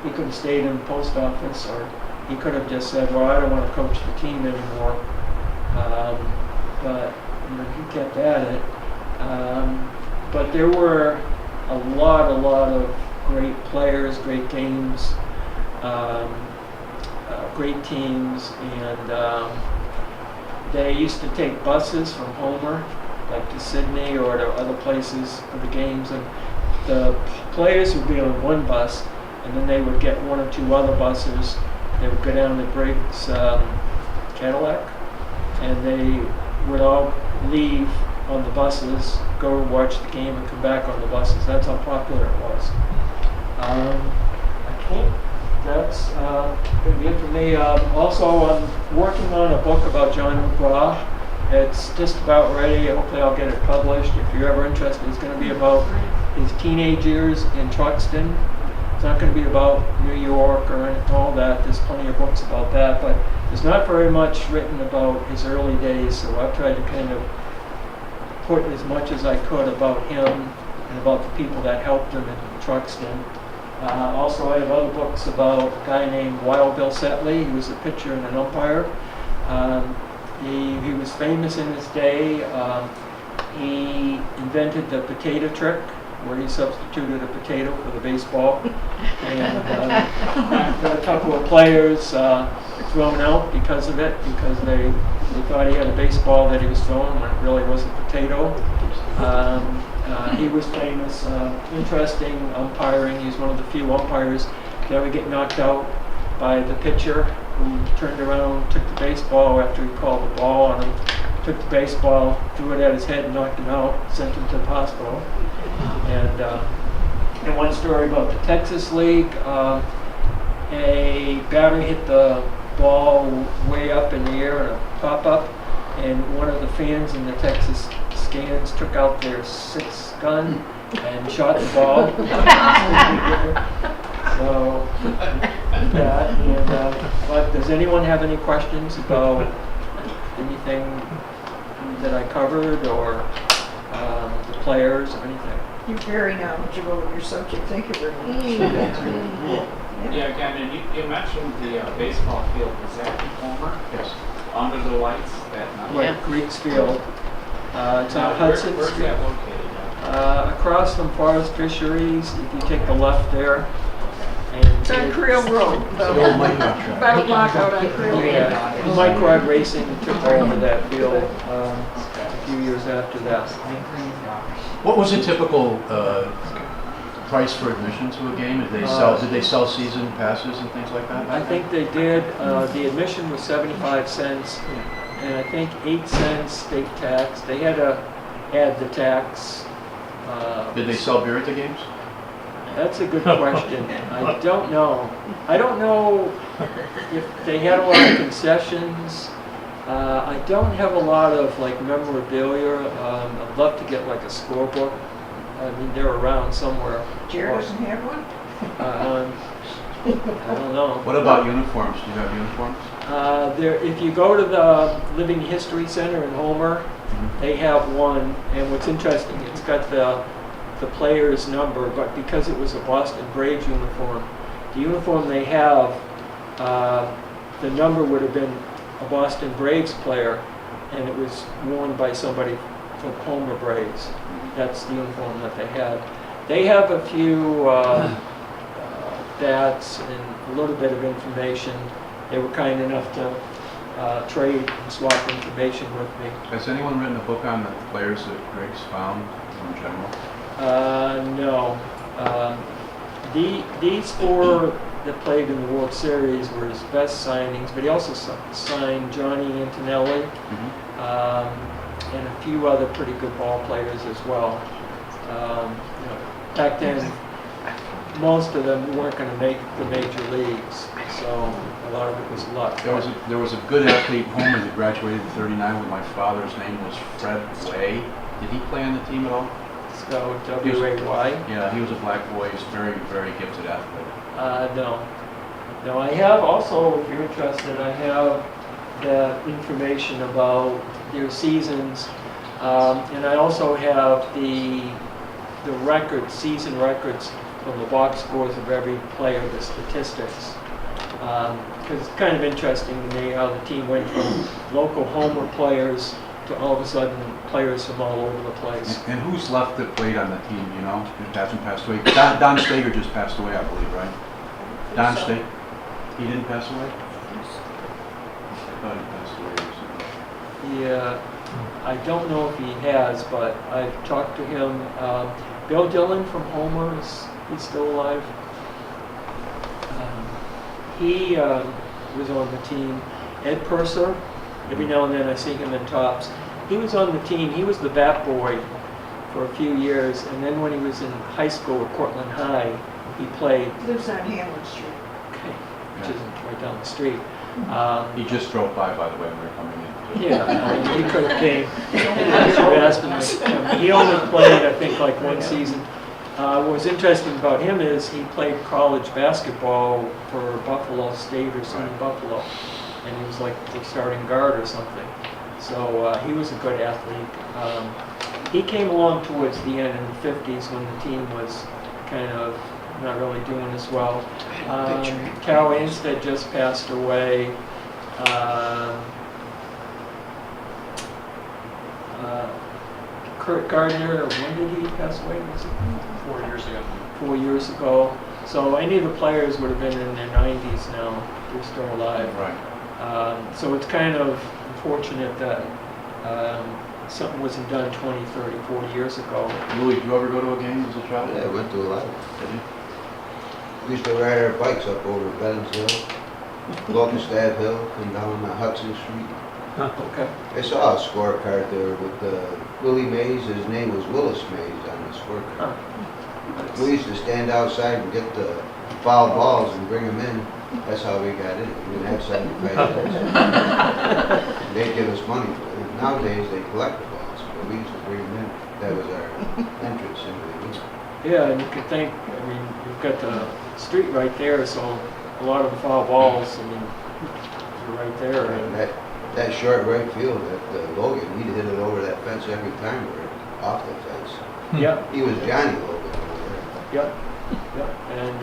[SPEAKER 2] He could have stayed in the post office, or he could have just said, well, I don't want to coach the team anymore. But he kept at it. But there were a lot of great players, great games, great teams, and they used to take buses from Homer, like to Sydney or to other places for the games, and the players would be on one bus, and then they would get 1 or 2 other buses. They would go down to Briggs Cadillac, and they would all leave on the buses, go watch the game, and come back on the buses. That's how popular it was. That's going to be it for me. Also, I'm working on a book about John McGraw. It's just about ready. Hopefully I'll get it published. If you're ever interested, it's going to be about his teenage years in Truxton. It's not going to be about New York or all that. There's plenty of books about that, but there's not very much written about his early days, so I've tried to kind of put as much as I could about him and about the people that helped him in Truxton. Also, I have other books about a guy named Wild Bill Setley. He was a pitcher and an umpire. He was famous in his day. He invented the potato trick, where he substituted a potato for the baseball. And got a couple of players thrown out because of it, because they thought he had a baseball that he was throwing when it really was a potato. He was famous, interesting umpiring. He's one of the few umpires that would get knocked out by the pitcher who turned around, took the baseball after he called the ball on him, took the baseball, threw it at his head, knocked him out, sent him to the hospital. And one story about the Texas League, a batter hit the ball way up in the air in a pop-up, and one of the fans in the Texas stands took out their .6 gun and shot the ball. So, that, and, but does anyone have any questions about anything that I covered, or the players, or anything?
[SPEAKER 3] You're very knowledgeable of your subject. Thank you very much.
[SPEAKER 5] Yeah, Ken, you mentioned the baseball field. Is that in Homer?
[SPEAKER 6] Yes.
[SPEAKER 5] Under the lights that night?
[SPEAKER 2] Like Greeks Field. It's on
[SPEAKER 5] Now,
[SPEAKER 2] Hudson
[SPEAKER 5] where's
[SPEAKER 2] Street.
[SPEAKER 5] that located?
[SPEAKER 2] Across from Forest Fisheries, if you take the left there. And
[SPEAKER 3] It's on Creel Road.
[SPEAKER 6] The old Mike contract.
[SPEAKER 3] About a block out on Creel Road.
[SPEAKER 2] Yeah, Mike Rod Racing took over that field a few years after that.
[SPEAKER 6] What was the typical price for admission to a game? Did they sell season passes and things like that?
[SPEAKER 2] I think they did. The admission was 75 cents, and I think 8 cents state tax. They had to add the tax.
[SPEAKER 6] Did they sell beer at the games?
[SPEAKER 2] That's a good question. I don't know. I don't know if they had a lot of concessions. I don't have a lot of like memorabilia. I'd love to get like a scorebook. I mean, they're around somewhere.
[SPEAKER 3] Jared doesn't have one?
[SPEAKER 2] I don't know.
[SPEAKER 6] What about uniforms? Do you have uniforms?
[SPEAKER 2] If you go to the Living History Center in Homer, they have one, and what's interesting, it's got the player's number, but because it was a Boston Braves uniform, the uniform they have, the number would have been a Boston Braves player, and it was worn by somebody from Homer Braves. That's the uniform that they had. They have a few bats and a little bit of information. They were kind enough to trade and swap information with me.
[SPEAKER 6] Has anyone written a book on the players that Griggs found in general?
[SPEAKER 2] No. These four that played in the World Series were his best signings, but he also signed Johnny Antonelli and a few other pretty good ball players as well. Back then, most of them weren't going to make the major leagues, so a lot of it was luck.
[SPEAKER 6] There was a good athlete in Homer that graduated in '39 when my father's name was Fred Way. Did he play on the team at all?
[SPEAKER 2] So W-A-Y?
[SPEAKER 6] Yeah, he was a black boy. He was very, very gifted athlete.
[SPEAKER 2] No. No, I have also, if you're interested, I have the information about their seasons, and I also have the records, season records from the box scores of every player, the statistics. Because it's kind of interesting to me how the team went from local Homer players to all of a sudden players from all over the place.
[SPEAKER 6] And who's left that played on the team, you know, that hasn't passed away? Don Stager just passed away, I believe, right? Don Stager, he didn't pass away? I thought he passed away recently.
[SPEAKER 2] Yeah, I don't know if he has, but I've talked to him. Bill Dillon from Homer, he's still alive. He was on the team. Ed Purser, every now and then I see him in tops. He was on the team. He was the bat boy for a few years, and then when he was in high school at Cortland High, he played.
[SPEAKER 3] Lives on Hamlin Street.
[SPEAKER 2] Okay, which is right down the street.
[SPEAKER 6] He just drove by the way, when we were coming in.
[SPEAKER 2] Yeah, I mean, he could have came. He only played, I think, like one season. What was interesting about him is he played college basketball for Buffalo State or SUNY Buffalo, and he was like the starting guard or something. So he was a good athlete. He came along towards the end in the 50s when the team was kind of not really doing as well. Cal Anstead just passed away. Kurt Gardner, when did he pass away? Was it
[SPEAKER 5] 4 years ago.
[SPEAKER 2] 4 years ago. So any of the players would have been in their 90s now. They're still alive.
[SPEAKER 6] Right.
[SPEAKER 2] So it's kind of unfortunate that something wasn't done 20, 30, 40 years ago.
[SPEAKER 6] Louis, did you ever go to a game as a child?
[SPEAKER 7] Yeah, I went to a lot.
[SPEAKER 6] Did you?
[SPEAKER 7] We used to ride our bikes up over Bensville. Locust Hill, come down Hudson Street.
[SPEAKER 2] Okay.
[SPEAKER 7] I saw a scorecard there with Willie Mays, his name was Willis Mays on the scorecard. We used to stand outside and get the foul balls and bring them in. That's how we got in. We didn't have 75 cents. They'd give us money for it. Nowadays, they collect the balls, but we used to bring them in. That was our entrance into the league.
[SPEAKER 2] Yeah, and you could think, I mean, you've got the street right there, so a lot of the foul balls, I mean, you're right there.
[SPEAKER 7] And that short right field at Logan, he'd hit it over that fence every time we were off the fence.
[SPEAKER 2] Yep,
[SPEAKER 7] He was Johnny Logan over there.
[SPEAKER 2] yep, yep. And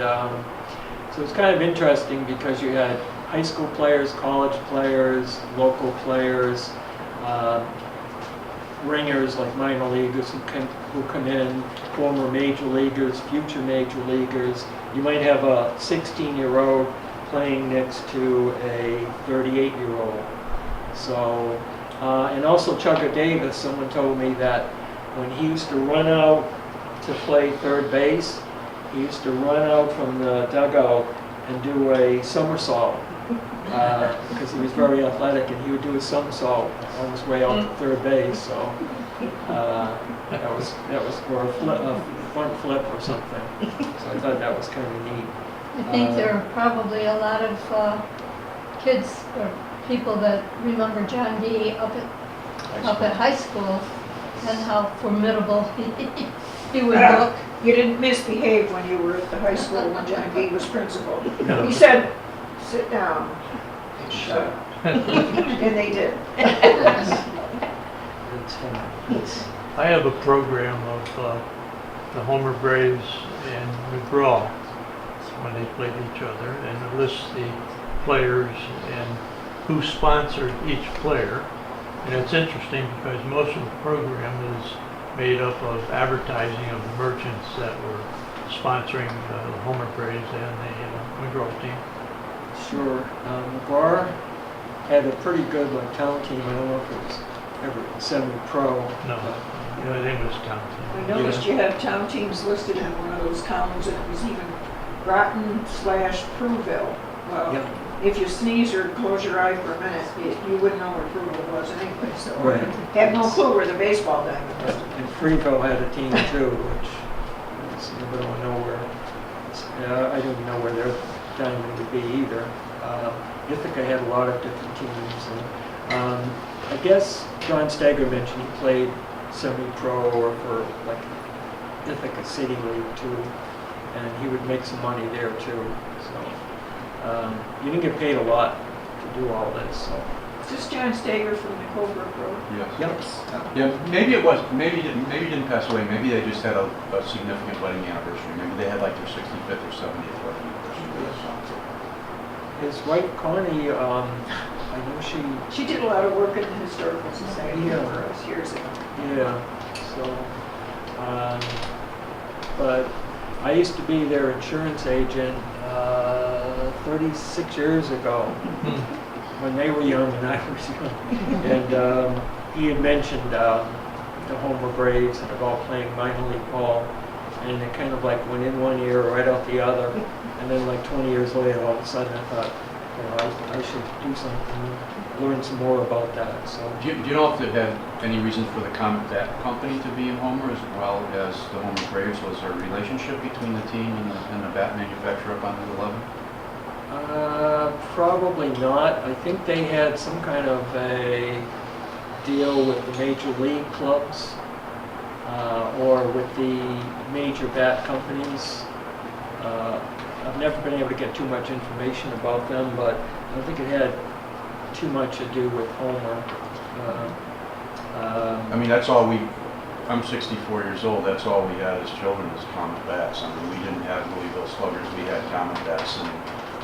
[SPEAKER 2] so it's kind of interesting because you had high school players, college players, local players, ringers like minor leaguers who come in, former major leaguers, future major leaguers. You might have a 16-year-old playing next to a 38-year-old. So, and also Chugger Davis, someone told me that when he used to run out to play third base, he used to run out from the dugout and do a somersault because he was very athletic, and he would do a somersault on his way out to third base. So that was for a front flip or something. So I thought that was kind of neat.
[SPEAKER 8] I think there are probably a lot of kids or people that remember John D. up at high school and how formidable he would look.
[SPEAKER 3] You didn't misbehave when you were at the high school when John D. was principal.
[SPEAKER 4] No.
[SPEAKER 3] He said, sit down and shut up. And they did.
[SPEAKER 4] I have a program of the Homer Braves and McGraw when they played each other, and it lists the players and who sponsored each player. And it's interesting because most of the program is made up of advertising of the merchants that were sponsoring the Homer Braves and the McGraw team.
[SPEAKER 2] Sure. McGraw had a pretty good town team. I don't know if it was ever semi-pro.
[SPEAKER 4] No, the other name was Tom.
[SPEAKER 3] I noticed you have town teams listed in one of those columns, and it was even Groton/Pruville. Well,
[SPEAKER 2] Yep.
[SPEAKER 3] if you sneeze or close your eye for a minute, you wouldn't know where Pruville was anyway, so.
[SPEAKER 2] Right.
[SPEAKER 3] Had no clue where the baseball diamond was.
[SPEAKER 2] And Freeville had a team too, which is in the middle of nowhere. I didn't know where their diamond would be either. Ithaca had a lot of different teams. And I guess John Steger mentioned he played semi-pro or for Ithaca City League too. And he would make some money there too. So you didn't get paid a lot to do all this. So.
[SPEAKER 3] Is this John Stager from the Colebrook Road?
[SPEAKER 6] Yes.
[SPEAKER 2] Yep.
[SPEAKER 6] Yeah, maybe he didn't pass away. Maybe they just had a significant wedding anniversary. Maybe they had their 65th or 70th wedding anniversary.
[SPEAKER 2] His wife Connie, I know
[SPEAKER 3] She did a lot of work in the Historical Society
[SPEAKER 2] Yeah.
[SPEAKER 3] for us years ago.
[SPEAKER 2] yeah. So, but I used to be their insurance agent 36 years ago. When they were young and I was young. And he had mentioned the Homer Braves and about playing minor league ball. And it kind of went in one ear, right out the other. And then 20 years later, all of a sudden I thought, I should do something, learn some more about that. So.
[SPEAKER 6] Do you know if they had any reason for that company to be in Homer as well as the Homer Braves? Was there a relationship between the team and the bat manufacturer up on Route 11?
[SPEAKER 2] Probably not. I think they had some kind of a deal with the major league clubs or with the major bat companies. I've never been able to get too much information about them, but I don't think it had too much to do with Homer.
[SPEAKER 6] I mean, that's all I'm 64 years old. That's all we had as children was Comet bats. I mean, we didn't have Louisville Sluggers. We had Comet bats, and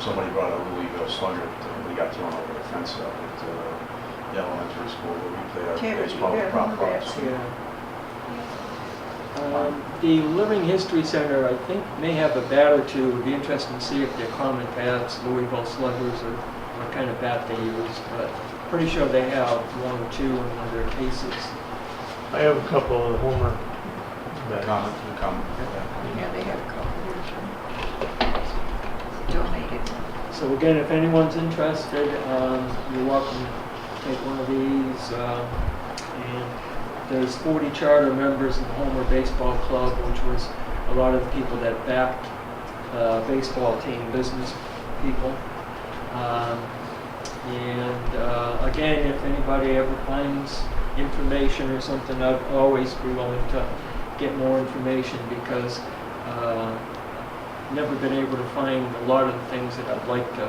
[SPEAKER 6] somebody brought a Louisville Slugger. We got thrown over the fence up at the elementary school where we played our baseball with prop bats.
[SPEAKER 2] The Living History Center, I think, may have a bat or two. It would be interesting to see if they're common bats, Louisville Sluggers, or what kind of bat they use. But pretty sure they have one or two in one of their cases.
[SPEAKER 4] I have a couple of Homer bats.
[SPEAKER 6] Comet.
[SPEAKER 3] Yeah, they have a couple here too. Donated.
[SPEAKER 2] So again, if anyone's interested, you're welcome to take one of these. And there's 40 charter members in the Homer Baseball Club, which was a lot of the people that backed baseball team, business people. Again, if anybody ever finds information or something, I'd always be willing to get more information because never been able to find a lot of the things that I'd like to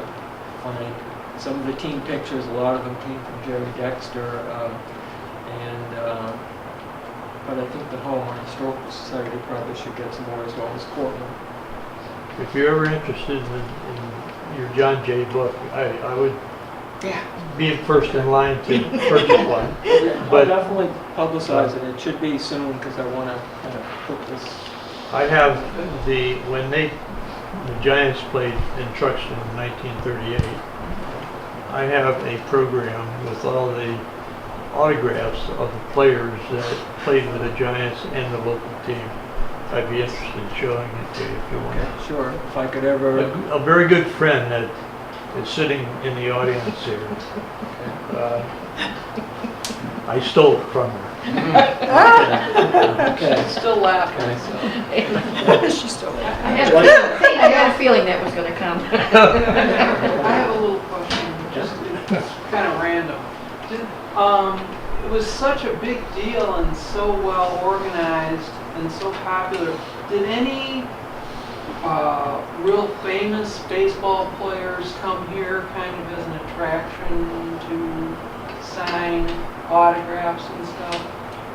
[SPEAKER 2] find. Some of the team pictures, a lot of them came from Jerry Dexter, but I think the Homer Historical Society probably should get some more, as well as Cortland.
[SPEAKER 4] If you're ever interested in your John Jay book, I would be first in line to purchase one.
[SPEAKER 2] I'll
[SPEAKER 4] But
[SPEAKER 2] definitely publicize it. It should be soon because I want to kind of put this.
[SPEAKER 4] I have when the Giants played in Truxton in 1938, I have a program with all the autographs of the players that played with the Giants and the local team. I'd be interested in showing it to you if you want.
[SPEAKER 2] Okay, sure. If I could ever.
[SPEAKER 4] A very good friend that is sitting in the audience here. I stole it from her.
[SPEAKER 2] Okay.
[SPEAKER 3] Still laughing.
[SPEAKER 2] Okay.
[SPEAKER 3] She's still laughing.
[SPEAKER 9] I had a feeling that was going to come.
[SPEAKER 3] I have a little question, just kind of random. It was such a big deal and so well organized and so popular. Did any real famous baseball players come here kind of as an attraction to sign autographs and stuff?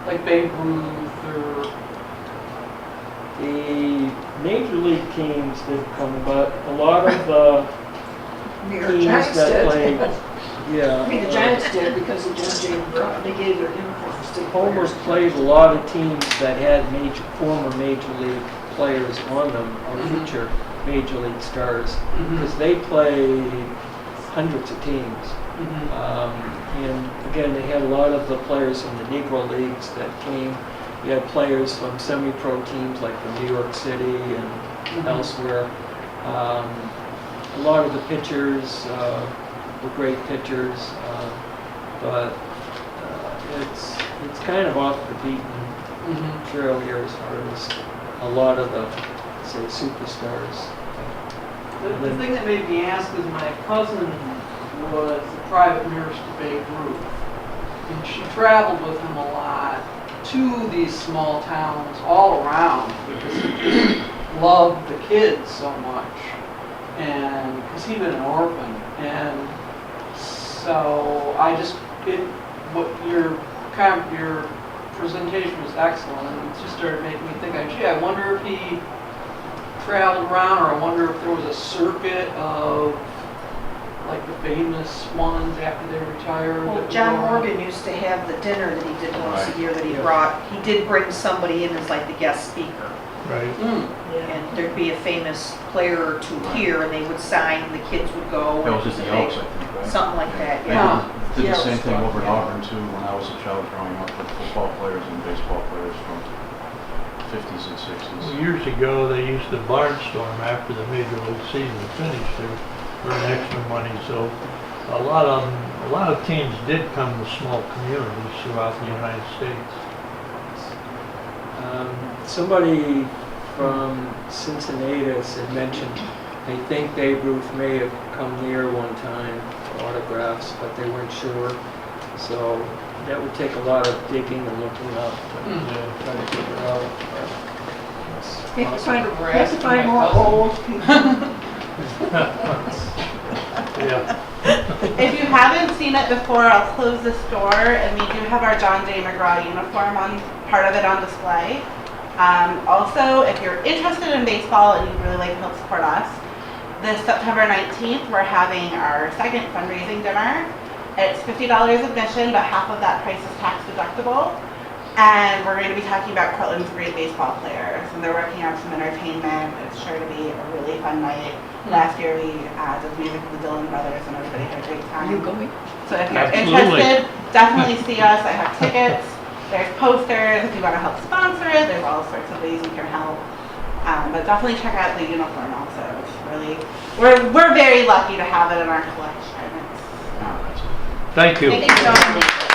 [SPEAKER 3] Like Babe Ruth or...
[SPEAKER 2] The major league teams did come, but a lot of the teams
[SPEAKER 3] Giants
[SPEAKER 2] that
[SPEAKER 3] did.
[SPEAKER 2] played, yeah.
[SPEAKER 3] I mean, the Giants did because of John Jay. They gave their uniforms to the
[SPEAKER 2] Homer's
[SPEAKER 3] players.
[SPEAKER 2] played a lot of teams that had former major league players on them, or future major league stars, because they played hundreds of teams. And again, they had a lot of the players from the Negro leagues that came. You had players from semi-pro teams like from New York City and elsewhere. A lot of the pitchers were great pitchers, but it's kind of off the beaten trail here as far as a lot of the, say, superstars.
[SPEAKER 3] The thing that made me ask is my cousin was the private nurse to Babe Ruth. And she traveled with him a lot to these small towns all around because he just loved the kids so much. And because he'd been an orphan. And so your presentation was excellent, and it just started making me think, gee, I wonder if he traveled around, or I wonder if there was a circuit of like the famous ones after they retired.
[SPEAKER 10] Well, John Morgan used to have the dinner that he did once a year that he brought. He did bring somebody in as like the guest speaker.
[SPEAKER 4] Right.
[SPEAKER 10] And there'd be a famous player or two here, and they would sign, and the kids would go.
[SPEAKER 6] That was just the Elks, I think, right?
[SPEAKER 10] Something like that,
[SPEAKER 6] They
[SPEAKER 10] yeah.
[SPEAKER 6] did the same thing over in Auburn too, when I was a child growing up, with football players and baseball players from 50s and 60s.
[SPEAKER 4] Years ago, they used to barnstorm after the major league season finished to earn extra money. So a lot of teams did come to small communities throughout the United States.
[SPEAKER 2] Somebody from Cincinnati had mentioned they think Babe Ruth may have come near one time for autographs, but they weren't sure. So that would take a lot of digging and looking up to try to figure it out.
[SPEAKER 3] You have to find more old people.
[SPEAKER 4] Yeah.
[SPEAKER 11] If you haven't seen it before, I'll close this door, and we do have our John J. McGraw uniform on part of it on display. Also, if you're interested in baseball and you'd really like to help support us, this September 19th, we're having our second fundraising dinner. It's $50 admission, but half of that price is tax deductible. And we're going to be talking about Cortland's great baseball players. And they're working on some entertainment. It's sure to be a really fun night. Last year we did music with the Dillon Brothers, and everybody had a great time.
[SPEAKER 3] Are you going?
[SPEAKER 11] So if you're
[SPEAKER 4] Absolutely.
[SPEAKER 11] interested, definitely see us. I have tickets. There's posters. If you want to help sponsor it, there's all sorts of ways you can help. But definitely check out the uniform also. It's really we're very lucky to have it in our collection.
[SPEAKER 4] Thank you.
[SPEAKER 1] Thank you, John.